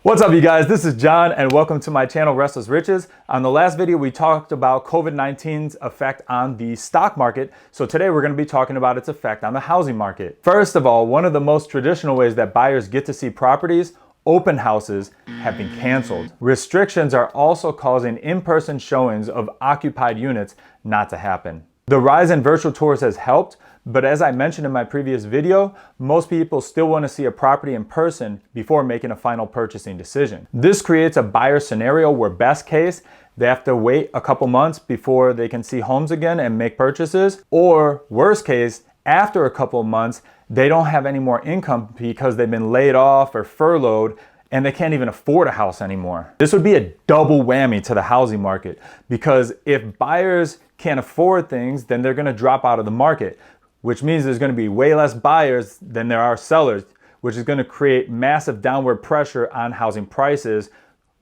What's up, you guys? This is John and welcome to my channel Restless Riches. On the last video we talked about COVID-19's effect on the stock market, so today we're going to be talking about its effect on the housing market. First of all, one of the most traditional ways that buyers get to see properties, open houses, have been canceled. Restrictions are also causing in-person showings of occupied units not to happen. The rise in virtual tours has helped, but as I mentioned in my previous video, most people still want to see a property in person before making a final purchasing decision. This creates a buyer scenario where best case, they have to wait a couple months before they can see homes again and make purchases, or worst case, after a couple of months, they don't have any more income because they've been laid off or furloughed and they can't even afford a house anymore. This would be a double whammy to the housing market because if buyers can't afford things, then they're gonna drop out of the market, which means there's gonna be way less buyers than there are sellers, which is gonna create massive downward pressure on housing prices,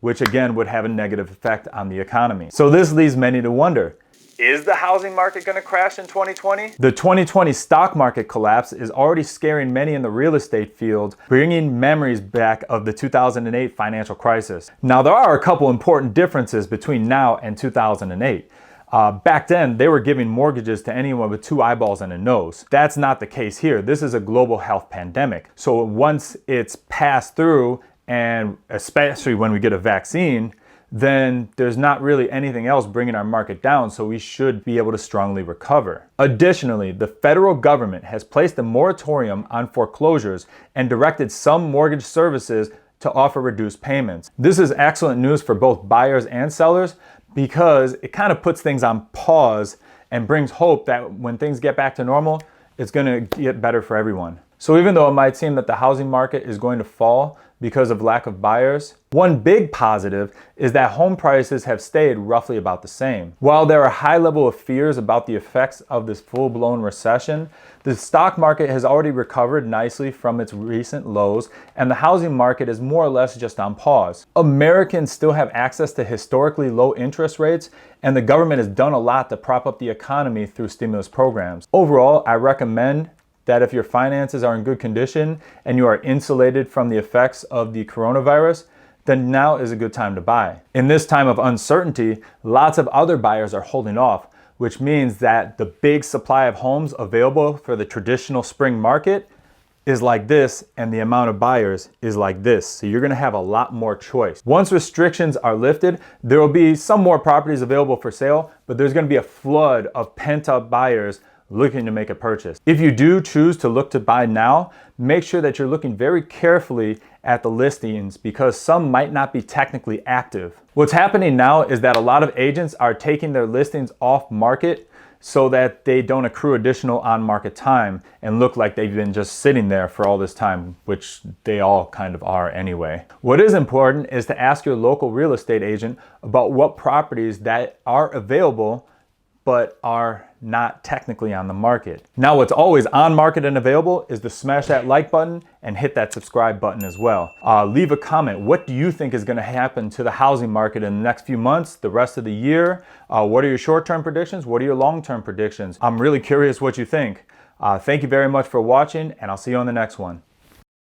which again would have a negative effect on the economy. So this leaves many to wonder, is the housing market gonna crash in 2020? The 2020 stock market collapse is already scaring many in the real estate field, bringing memories back of the 2008 financial crisis. Now there are a couple important differences between now and 2008. Back then, they were giving mortgages to anyone with two eyeballs and a nose. That's not the case here. This is a global health pandemic. So once it's passed through, and especially when we get a vaccine, then there's not really anything else bringing our market down, so we should be able to strongly recover. Additionally, the federal government has placed a moratorium on foreclosures and directed some mortgage services to offer reduced payments. This is excellent news for both buyers and sellers because it kind of puts things on pause and brings hope that when things get back to normal, it's gonna get better for everyone. So even though it might seem that the housing market is going to fall because of lack of buyers, one big positive is that home prices have stayed roughly about the same. While there are high level of fears about the effects of this full-blown recession, the stock market has already recovered nicely from its recent lows, and the housing market is more or less just on pause. Americans still have access to historically low interest rates, and the government has done a lot to prop up the economy through stimulus programs. Overall, I recommend that if your finances are in good condition and you are insulated from the effects of the coronavirus, then now is a good time to buy. In this time of uncertainty, lots of other buyers are holding off, which means that the big supply of homes available for the traditional spring market is like this, and the amount of buyers is like this. So you're gonna have a lot more choice. Once restrictions are lifted, there will be some more properties available for sale, but there's gonna be a flood of pent-up buyers looking to make a purchase. If you do choose to look to buy now, make sure that you're looking very carefully at the listings because some might not be technically active. What's happening now is that a lot of agents are taking their listings off market so that they don't accrue additional on-market time and look like they've been just sitting there for all this time, which they all kind of are anyway. What is important is to ask your local real estate agent about what properties that are available but are not technically on the market. Now what's always on market and available is to smash that like button and hit that subscribe button as well. Leave a comment. What do you think is gonna happen to the housing market in the next few months, the rest of the year? What are your short-term predictions? What are your long-term predictions? I'm really curious what you think. Thank you very much for watching, and I'll see you on the next one.